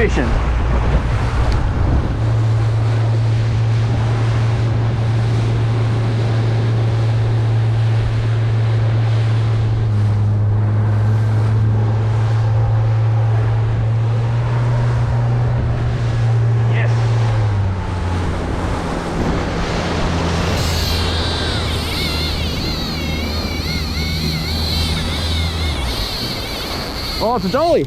fishing. Oh, it's a dolly.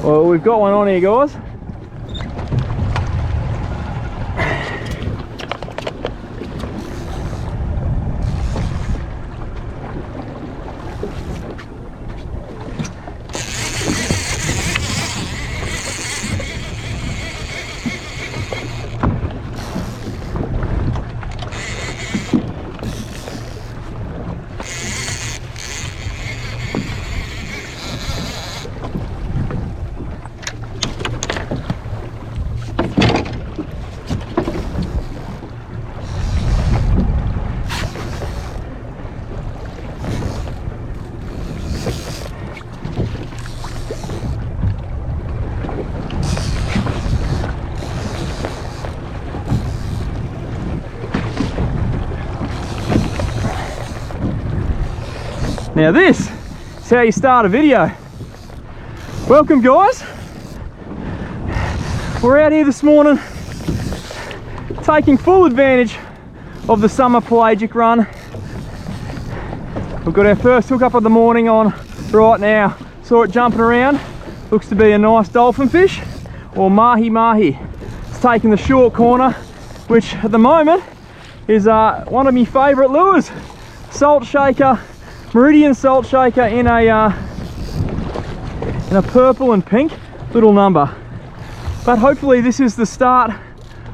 Well, we've got one on here, guys. Now this is how you start a video. Welcome, guys. We're out here this morning taking full advantage of the summer pelagic run. We've got our first hookup of the morning on right now. Saw it jumping around. Looks to be a nice dolphin fish or mahi-mahi. It's taking the short corner, which at the moment is one of my favourite lures. Salt shaker. Meridian salt shaker in a purple and pink little number. But hopefully this is the start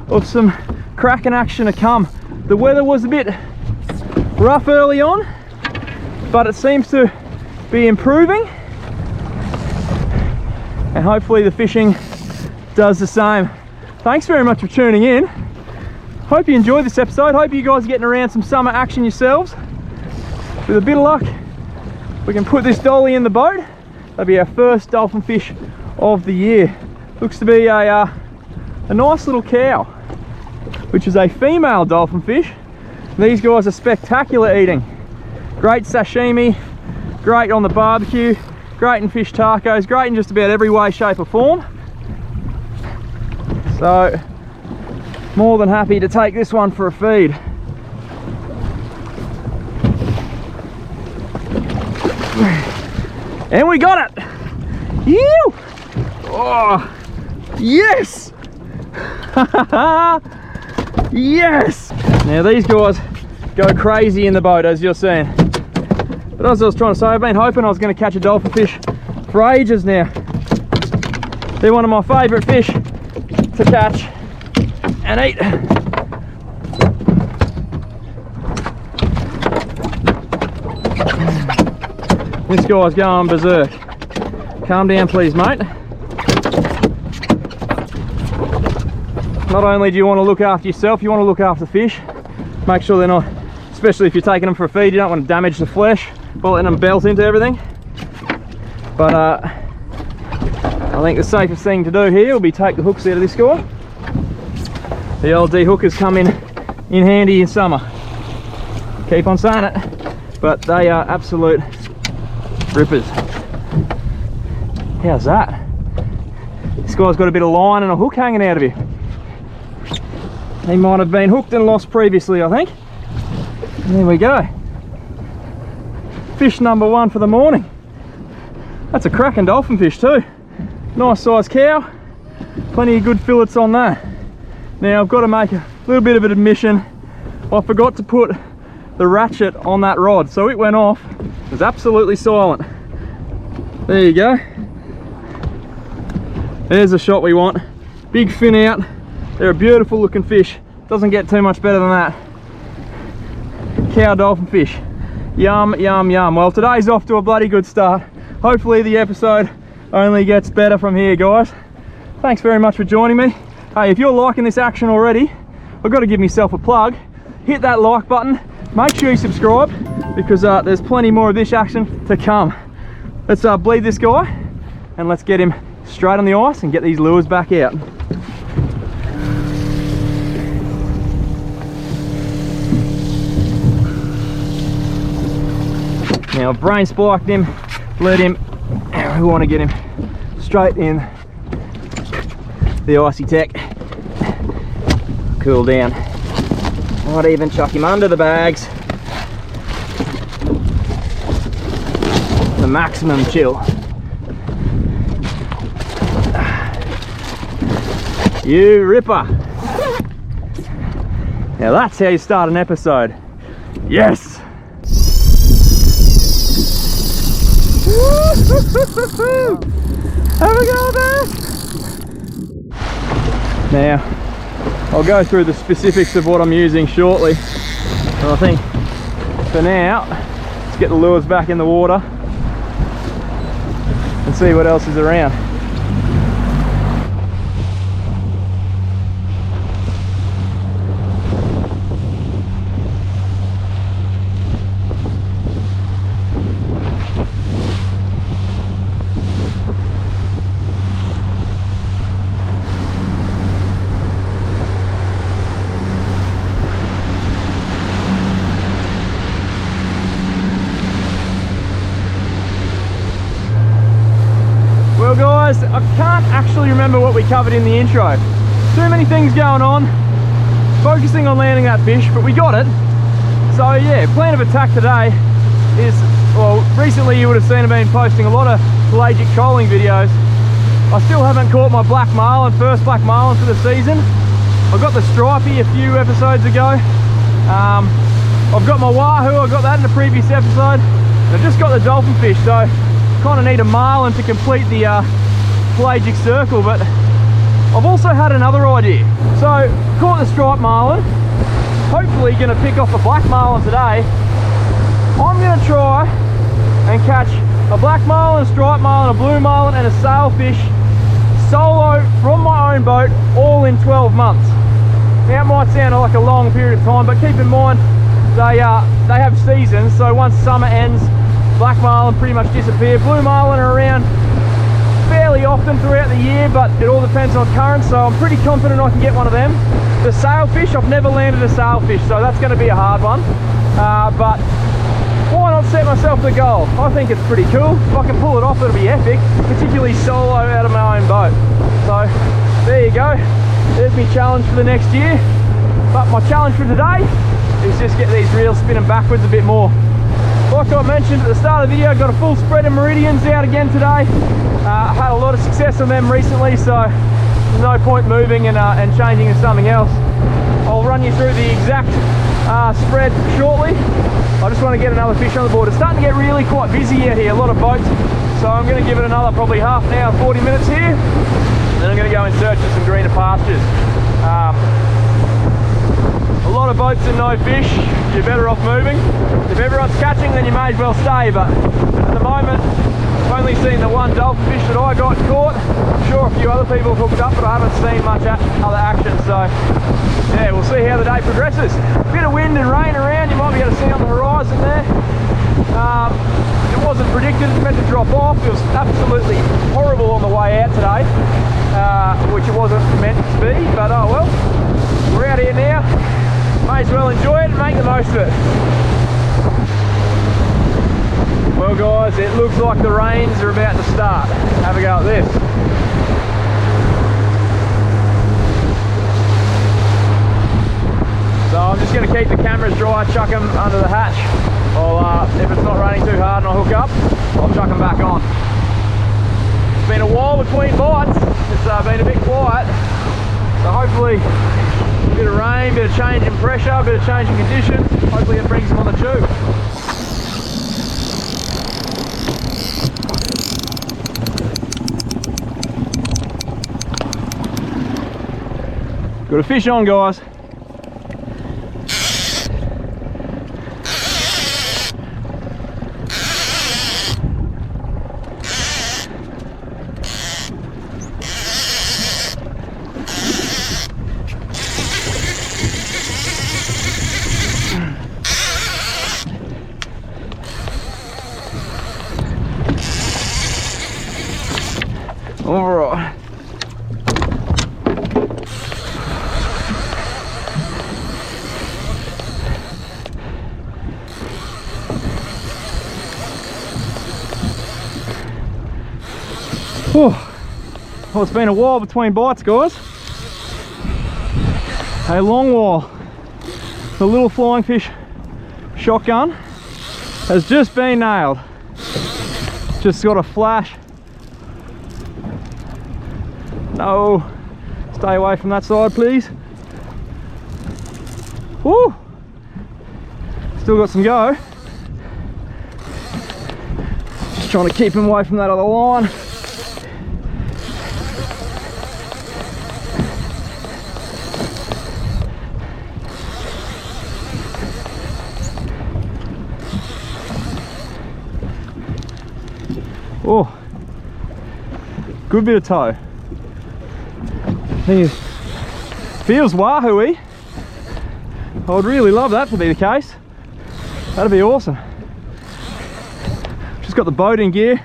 of some cracking action to come. The weather was a bit rough early on, but it seems to be improving, and hopefully the fishing does the same. Thanks very much for tuning in. Hope you enjoyed this episode. Hope you guys are getting around some summer action yourselves. With a bit of luck, we can put this dolly in the boat. That'll be our first dolphin fish of the year. Looks to be a nice little cow, which is a female dolphin fish. These guys are spectacular eating. Great sashimi, great on the barbecue, great in fish tacos, great in just about every way, shape or form. So, more than happy to take this one for a feed. And we got it! Ew! Oh, yes! Yes! Now these guys go crazy in the boat, as you're seeing. But as I was trying to say, I've been hoping I was going to catch a dolphin fish for ages now. They're one of my favourite fish to catch and eat. This guy's going berserk. Calm down please, mate. Not only do you want to look after yourself, you want to look after the fish. Make sure they're not, especially if you're taking them for a feed, you don't want to damage the flesh by letting them belt into everything. But I think the safest thing to do here will be take the hooks out of this guy. The old de-hookers come in handy in summer. Keep on saying it, but they are absolute rippers. How's that? This guy's got a bit of line and a hook hanging out of you. He might have been hooked and lost previously, I think. And there we go. Fish number one for the morning. That's a cracking dolphin fish too. Nice sized cow. Plenty of good fillets on that. Now I've got to make a little bit of an admission. I forgot to put the ratchet on that rod, so it went off. It was absolutely silent. There you go. There's the shot we want. Big fin out. They're a beautiful looking fish. Doesn't get too much better than that. Cow dolphin fish. Yum, yum, yum. Well, today's off to a bloody good start. Hopefully the episode only gets better from here, guys. Thanks very much for joining me. Hey, if you're liking this action already, I've got to give myself a plug. Hit that like button, make sure you subscribe, because there's plenty more of this action to come. Let's bleed this guy and let's get him straight on the ice and get these lures back out. Now I've brain spiked him, bled him, and we want to get him straight in the icy tech. Cool down. Might even chuck him under the bags. The maximum chill. You ripper. Now that's how you start an episode. Yes! Have a go back. Now, I'll go through the specifics of what I'm using shortly. But I think for now, let's get the lures back in the water and see what else is around. Well guys, I can't actually remember what we covered in the intro. Too many things going on, focusing on landing that fish, but we got it. So yeah, plan of attack today is, well, recently you would have seen I've been posting a lot of pelagic trolling videos. I still haven't caught my black marlin, first black marlin for the season. I got the stripey a few episodes ago. I've got my wahoo, I got that in the previous episode. And I've just got the dolphin fish, so kind of need a marlin to complete the pelagic circle, but I've also had another idea. So caught the striped marlin, hopefully going to pick off a black marlin today. I'm going to try and catch a black marlin, a striped marlin, a blue marlin and a sailfish solo from my own boat, all in 12 months. Now it might sound like a long period of time, but keep in mind they have seasons, so once summer ends, black marlin pretty much disappear. Blue marlin are around fairly often throughout the year, but it all depends on currents, so I'm pretty confident I can get one of them. The sailfish, I've never landed a sailfish, so that's going to be a hard one. But why not set myself the goal? I think it's pretty cool. If I can pull it off, it'll be epic, particularly solo out of my own boat. So there you go. There's my challenge for the next year. But my challenge for today is just get these reels spinning backwards a bit more. Like I mentioned at the start of the video, got a full spread of meridians out again today. I had a lot of success on them recently, so there's no point moving and changing to something else. I'll run you through the exact spread shortly. I just want to get another fish on the board. It's starting to get really quite busy out here, a lot of boats, so I'm going to give it another probably half an hour, 40 minutes here, and then I'm going to go in search of some greener pastures. A lot of boats and no fish, you're better off moving. If everyone's catching, then you may as well stay, but at the moment I've only seen the one dolphin fish that I got caught. I'm sure a few other people have hooked up, but I haven't seen much other action, so yeah, we'll see how the day progresses. A bit of wind and rain around, you might be able to see on the horizon there. It wasn't predicted, it's meant to drop off. It was absolutely horrible on the way out today, which it wasn't meant to be, but oh well, we're out here now. May as well enjoy it and make the most of it. Well guys, it looks like the rains are about to start. Have a go at this. So I'm just going to keep the cameras dry, chuck them under the hatch. If it's not raining too hard and I hook up, I'll chuck them back on. It's been a while between bites. It's been a bit quiet. So hopefully a bit of rain, a bit of change in pressure, a bit of change in conditions. Hopefully it brings them on the tube. Got a fish on, guys. All right. Oh, well, it's been a while between bites, guys. A long while. The little flying fish shotgun has just been nailed. Just got a flash. No, stay away from that side, please. Woo! Still got some go. Just trying to keep him away from that other line. Oh, good bit of toe. He feels wahoo-y. I would really love that to be the case. That'd be awesome. Just got the boat in gear.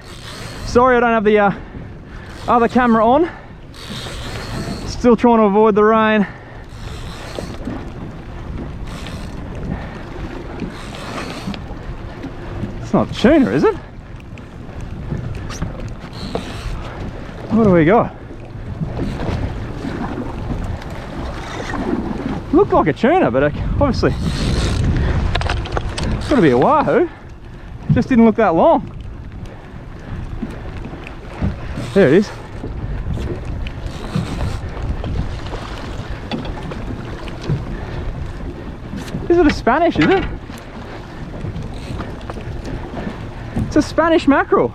Sorry I don't have the other camera on. Still trying to avoid the rain. It's not tuna, is it? What do we got? Looked like a tuna, but obviously it's got to be a wahoo. Just didn't look that long. There it is. Is it a Spanish, is it? It's a Spanish mackerel.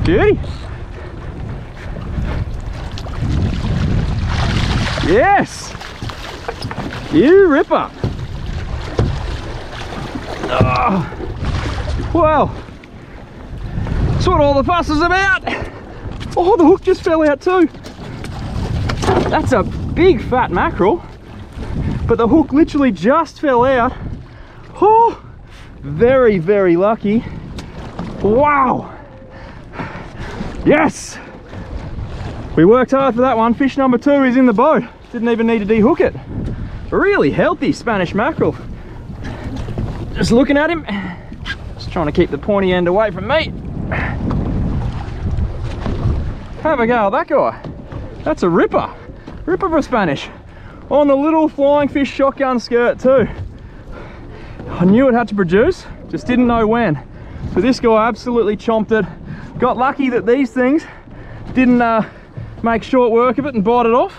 Beauty. Yes! You ripper! Oh, well, that's what all the fuss is about. Oh, the hook just fell out too. That's a big fat mackerel, but the hook literally just fell out. Oh, very, very lucky. Wow! Yes! We worked hard for that one. Fish number 2 is in the boat. Didn't even need to de-hook it. A really healthy Spanish mackerel. Just looking at him. Just trying to keep the pointy end away from me. Have a go at that guy. That's a ripper. Ripper for a Spanish. On the little flying fish shotgun skirt too. I knew it had to produce, just didn't know when. So this guy absolutely chomped it. Got lucky that these things didn't make short work of it and bite it off,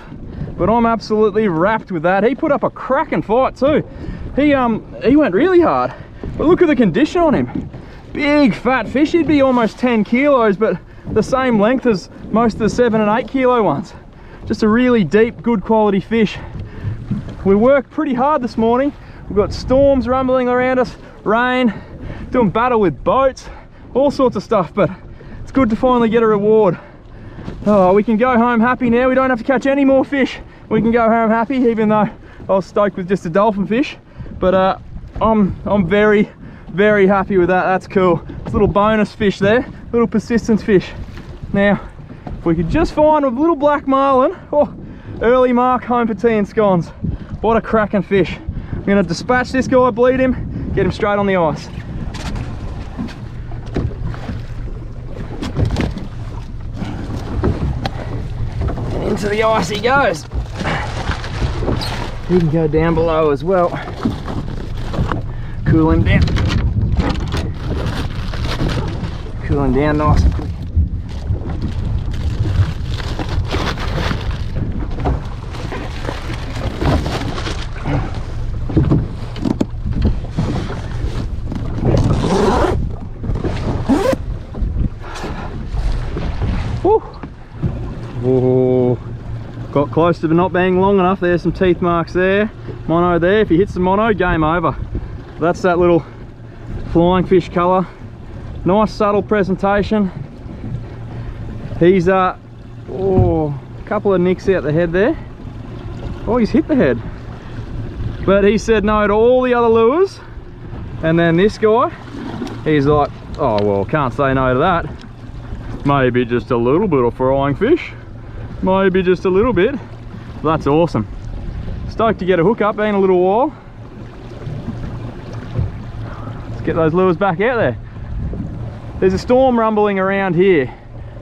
but I'm absolutely wrapped with that. He put up a cracking fight too. He went really hard, but look at the condition on him. Big fat fish. He'd be almost 10 kilos, but the same length as most of the 7 and 8 kilo ones. Just a really deep, good quality fish. We worked pretty hard this morning. We've got storms rumbling around us, rain, doing battle with boats, all sorts of stuff, but it's good to finally get a reward. Oh, we can go home happy now. We don't have to catch any more fish. We can go home happy, even though I was stoked with just a dolphin fish. But I'm very, very happy with that. That's cool. It's a little bonus fish there, little persistence fish. Now, if we could just find a little black marlin, oh, early mark home for tea and scones. What a cracking fish. I'm gonna dispatch this guy, bleed him, get him straight on the ice. And into the ice he goes. He can go down below as well. Cool him down. Cool him down nice and quick. Oh, got close to not being long enough. There's some teeth marks there. Mono there. If he hits the mono, game over. That's that little flying fish colour. Nice subtle presentation. He's a couple of nicks out the head there. Oh, he's hit the head. But he said no to all the other lures. And then this guy, he's like, oh well, can't say no to that. Maybe just a little bit of frying fish. Maybe just a little bit. That's awesome. Stoked to get a hook up, been a little while. Let's get those lures back out there. There's a storm rumbling around here.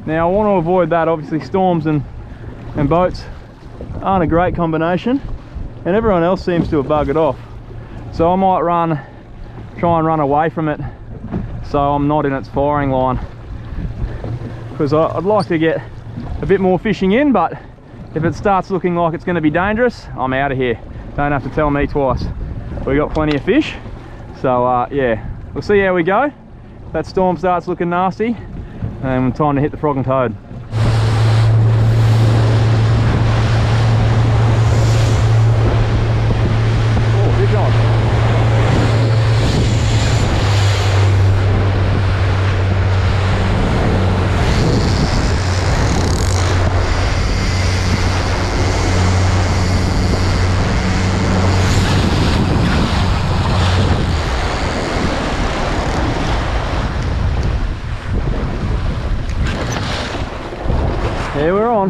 Now I want to avoid that. Obviously storms and boats aren't a great combination, and everyone else seems to have buggered off. So I might try and run away from it so I'm not in its firing line, because I'd like to get a bit more fishing in, but if it starts looking like it's going to be dangerous, I'm out of here. Don't have to tell me twice. We got plenty of fish, so yeah, we'll see how we go. That storm starts looking nasty, and time to hit the frog and toad. Oh, fish on. Here we're on.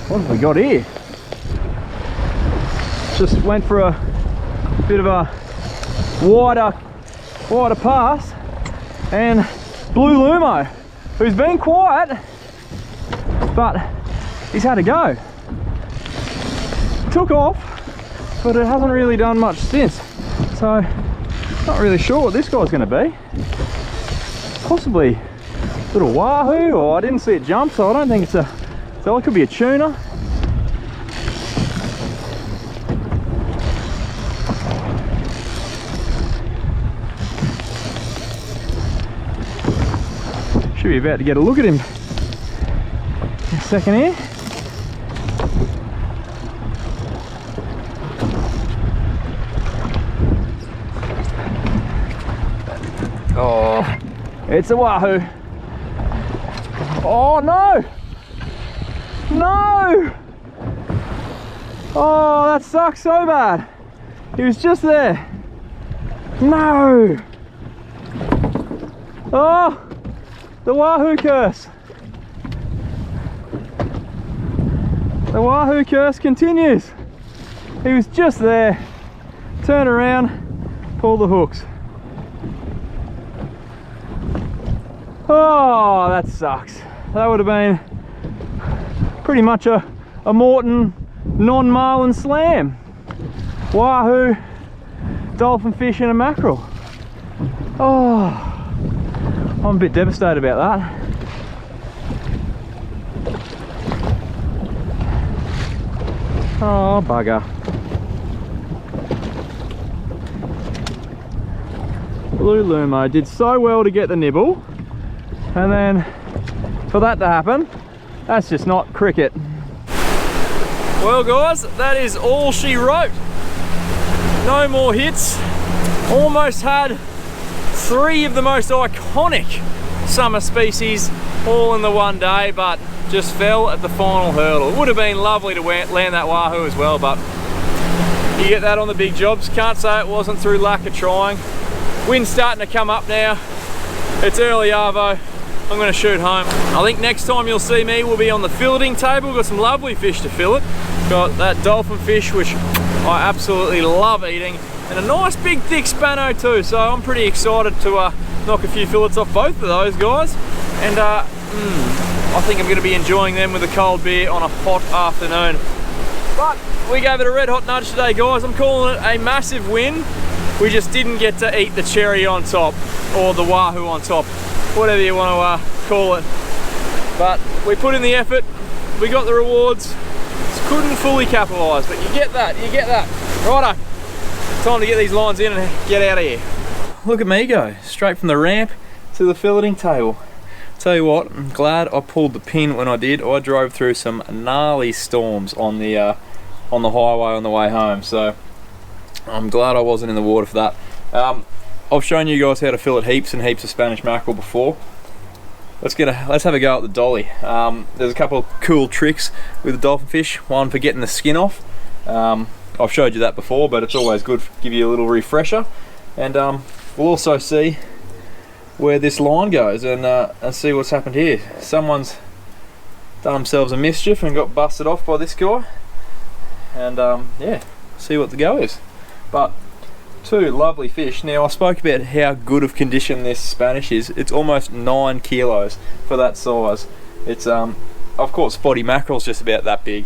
What have we got here? Just went for a bit of a wider pass, and Blue Lumo, who's been quiet, but he's had a go. Took off, but it hasn't really done much since. So, not really sure what this guy's going to be. Possibly a little wahoo, or I didn't see it jump, so I don't think it's a... So it could be a tuna. Should be about to get a look at him in a second here. Oh, it's a wahoo. Oh no! No! Oh, that sucks so bad. He was just there. No! Oh! The wahoo curse. The wahoo curse continues. He was just there. Turn around, pull the hooks. Oh, that sucks. That would have been pretty much a Morton non-Marlin slam. Wahoo, dolphin fish and a mackerel. Oh, I'm a bit devastated about that. Oh, bugger. Blue Lumo did so well to get the nibble, and then for that to happen, that's just not cricket. Well guys, that is all she wrote. No more hits. Almost had 3 of the most iconic summer species all in the one day, but just fell at the final hurdle. It would have been lovely to land that wahoo as well, but you get that on the big jobs. Can't say it wasn't through lack of trying. Wind's starting to come up now. It's early arvo. I'm going to shoot home. I think next time you'll see me will be on the filleting table. Got some lovely fish to fillet. Got that dolphin fish, which I absolutely love eating, and a nice big thick spano too. So I'm pretty excited to knock a few fillets off both of those guys. And I think I'm going to be enjoying them with a cold beer on a hot afternoon. But we gave it a red hot nudge today, guys. I'm calling it a massive win. We just didn't get to eat the cherry on top, or the wahoo on top, whatever you want to call it. But we put in the effort, we got the rewards, just couldn't fully capitalise, but you get that, you get that. Righto, time to get these lines in and get out of here. Look at me go, straight from the ramp to the filleting table. Tell you what, I'm glad I pulled the pin when I did. I drove through some gnarly storms on the highway on the way home, so I'm glad I wasn't in the water for that. I've shown you guys how to fillet heaps and heaps of Spanish mackerel before. let's have a go at the dolly. There's a couple of cool tricks with the dolphin fish. One for getting the skin off. I've showed you that before, but it's always good to give you a little refresher. And we'll also see where this line goes and see what's happened here. Someone's done themselves a mischief and got busted off by this guy. And yeah, see what the go is. But two lovely fish. Now, I spoke about how good of condition this Spanish is. It's almost 9 kilos for that size. It's I've caught spotty mackerels just about that big.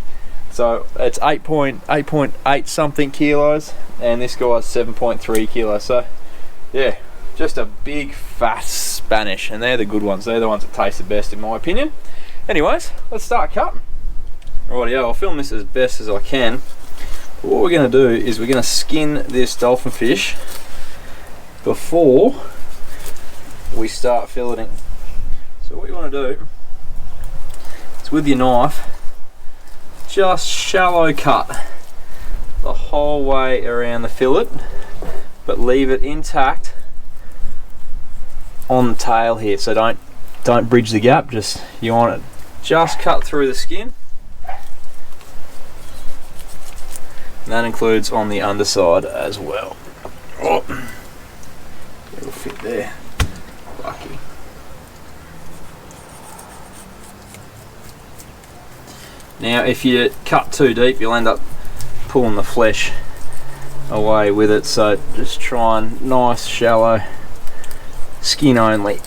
So it's 8.8 something kilos, and this guy's 7.3 kilos. So yeah, just a big fat Spanish, and they're the good ones. They're the ones that taste the best in my opinion. Anyways, let's start cutting. Rightio, I'll film this as best as I can. But what we're going to do is we're going to skin this dolphin fish before we start filleting. So what you want to do is with your knife, just shallow cut the whole way around the fillet, but leave it intact on the tail here. So don't bridge the gap. Just you want it just cut through the skin. And that includes on the underside as well. Oh, it'll fit there. Lucky. Now, if you cut too deep, you'll end up pulling the flesh away with it. So just try and nice, shallow, skin only.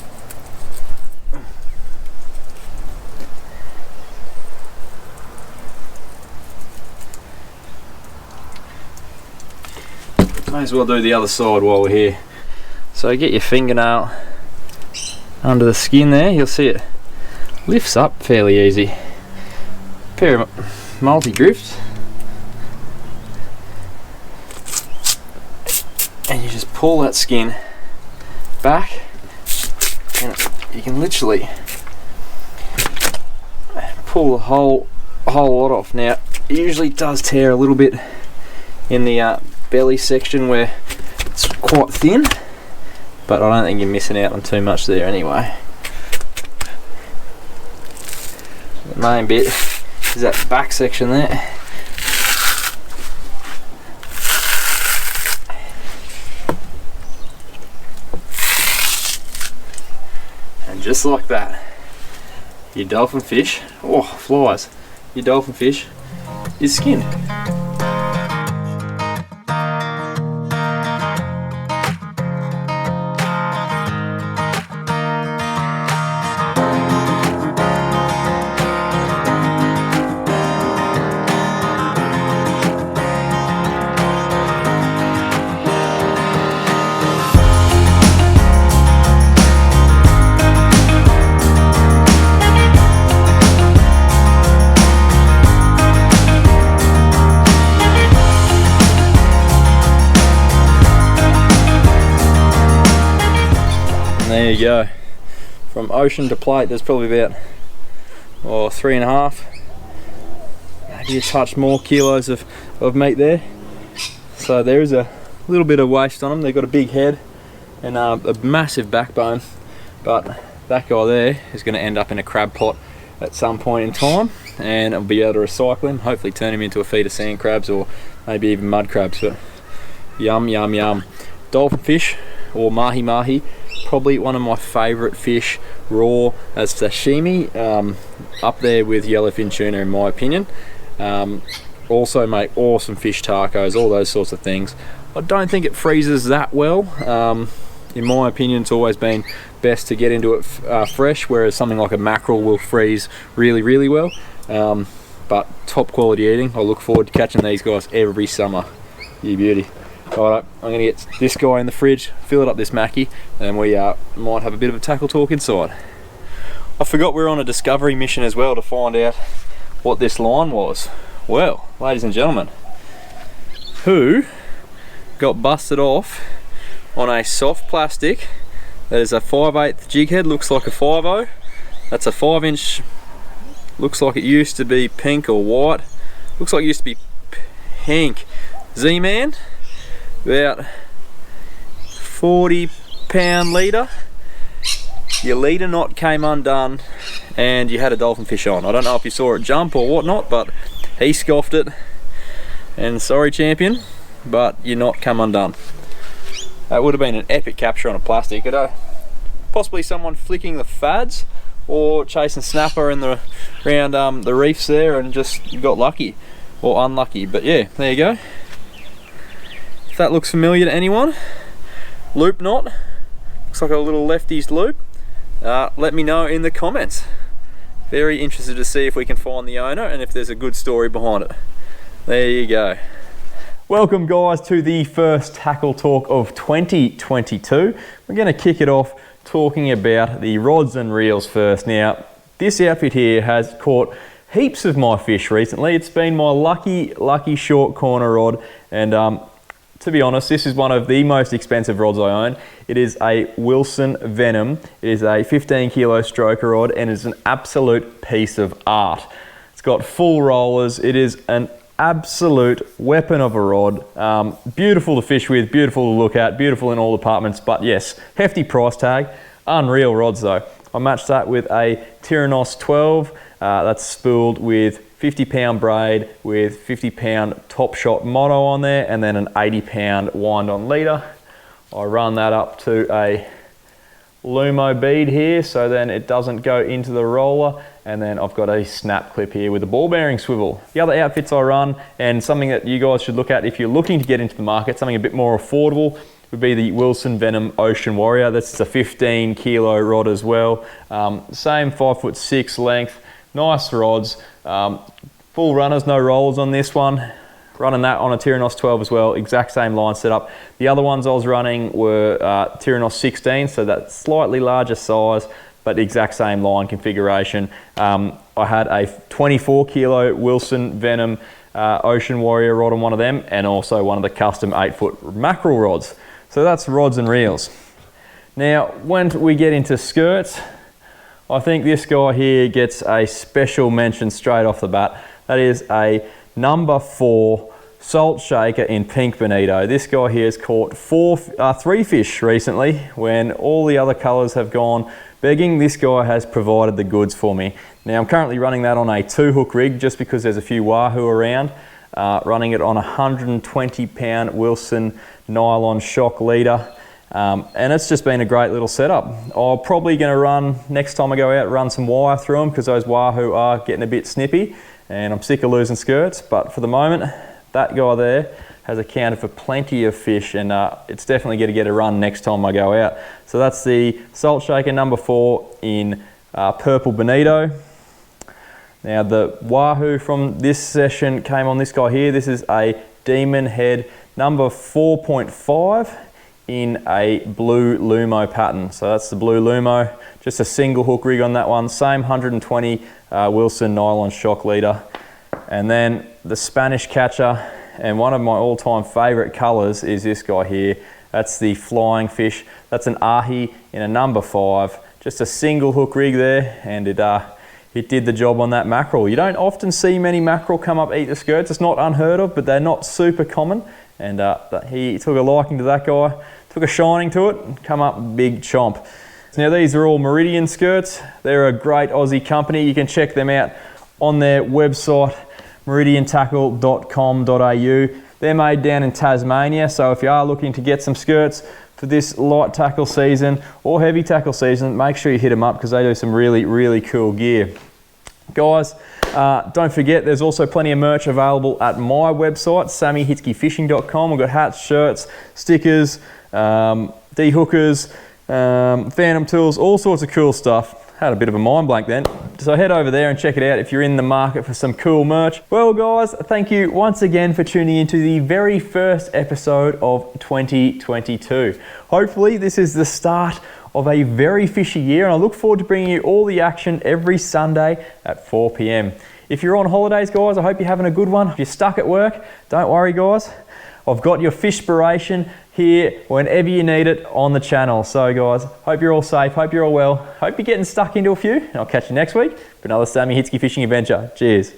May as well do the other side while we're here. So get your fingernail under the skin there, you'll see it lifts up fairly easy. Pair of multi-drifts, and you just pull that skin back, and you can literally pull the whole lot off. Now, it usually does tear a little bit in the belly section where it's quite thin, but I don't think you're missing out on too much there anyway. The main bit is that back section there. And just like that, your dolphin fish, oh flies, your dolphin fish is skinned. There you go. From ocean to plate, there's probably about 3.5, maybe a touch more kilos of meat there. So there is a little bit of waste on them. They've got a big head and a massive backbone, but that guy there is going to end up in a crab pot at some point in time, and I'll be able to recycle him, hopefully turn him into a feed of sand crabs or maybe even mud crabs. But yum yum yum. Dolphin fish, or mahi mahi, probably one of my favourite fish raw as sashimi, up there with yellowfin tuna in my opinion. Also make awesome fish tacos, all those sorts of things. I don't think it freezes that well. In my opinion, it's always been best to get into it fresh, whereas something like a mackerel will freeze really, really well. But top quality eating. I look forward to catching these guys every summer. You beauty. Alright, I'm going to get this guy in the fridge, fill it up this Mackie, and we might have a bit of a tackle talk inside. I forgot we're on a discovery mission as well to find out what this line was. Well, ladies and gentlemen, who got busted off on a soft plastic that is a 5/8 jig head, looks like a 5/0. That's a 5-inch, looks like it used to be pink or white, looks like it used to be pink. Z-Man, about 40 pound leader. your leader knot came undone and you had a dolphin fish on. I don't know if you saw it jump or whatnot, but he scoffed it. And sorry, champion, but your knot come undone. That would have been an epic capture on a plastic. Possibly someone flicking the fads or chasing snapper in the around the reefs there and just got lucky or unlucky. But yeah, there you go. If that looks familiar to anyone, loop knot, looks like a little lefties loop. Let me know in the comments. Very interested to see if we can find the owner and if there's a good story behind it. There you go. Welcome guys to the first tackle talk of 2022. We're going to kick it off talking about the rods and reels first. Now, this outfit here has caught heaps of my fish recently. It's been my lucky short corner rod, and to be honest, this is one of the most expensive rods I own. It is a Wilson Venom. It is a 15 kilo stroker rod and it's an absolute piece of art. It's got full rollers. It is an absolute weapon of a rod. Beautiful to fish with, beautiful to look at, beautiful in all departments, but yes, hefty price tag. Unreal rods though. I matched that with a Tyrannos 12 that's spooled with 50-pound braid with 50-pound Top Shot motto on there, and then an 80-pound wind-on leader. I run that up to a Lumo bead here, so then it doesn't go into the roller, and then I've got a snap clip here with a ball bearing swivel. The other outfits I run, and something that you guys should look at if you're looking to get into the market, something a bit more affordable, would be the Wilson Venom Ocean Warrior. That's a 15 kilo rod as well. Same 5'6" length, nice rods. Full runners, no rollers on this one. Running that on a Tyrannos 12 as well, exact same line setup. The other ones I was running were Tyrannos 16, so that's slightly larger size, but the exact same line configuration. I had a 24 kilo Wilson Venom Ocean Warrior rod on one of them, and also one of the custom 8-foot Mackerel rods. So that's rods and reels. Now, when we get into skirts, I think this guy here gets a special mention straight off the bat. That is a number 4 salt shaker in pink bonito. This guy here has caught 3 fish recently when all the other colors have gone begging. This guy has provided the goods for me. Now I'm currently running that on a 2-hook rig just because there's a few wahoo around. Running it on a 120-pound Wilson nylon shock leader. And it's just been a great little setup. I'm probably going to run, next time I go out, run some wire through them because those wahoo are getting a bit snippy and I'm sick of losing skirts. But for the moment, that guy there has accounted for plenty of fish, and it's definitely going to get a run next time I go out. So that's the Salt Shaker number 4 in purple bonito. Now the wahoo from this session came on this guy here. This is a Demon Head number 4.5 in a blue Lumo pattern. So that's the blue Lumo, just a single hook rig on that one, same 120 Wilson nylon shock leader. And then the Spanish catcher, and one of my all-time favorite colors is this guy here. That's the Flying Fish. That's an Ahi in a number 5, just a single hook rig there, and it did the job on that mackerel. You don't often see many mackerel come up eat the skirts. It's not unheard of, but they're not super common. And he took a liking to that guy, took a shining to it, and come up big chomp. Now these are all Meridian skirts. They're a great Aussie company. You can check them out on their website, meridiantackle.com.au. They're made down in Tasmania, so if you are looking to get some skirts for this light tackle season or heavy tackle season, make sure you hit them up because they do some really cool gear. Guys, don't forget there's also plenty of merch available at my website, sammyhitzkefishing.com. We've got hats, shirts, stickers, de-hookers, phantom tools, all sorts of cool stuff. Had a bit of a mind blank then. So head over there and check it out if you're in the market for some cool merch. Well guys, thank you once again for tuning into the very first episode of 2022. Hopefully this is the start of a very fishy year, and I look forward to bringing you all the action every Sunday at 4 p.m. If you're on holidays guys, I hope you're having a good one. If you're stuck at work, don't worry guys. I've got your fishpiration here whenever you need it on the channel. So guys, hope you're all safe, hope you're all well, hope you're getting stuck into a few, and I'll catch you next week for another Sammy Hitzke fishing adventure. Cheers.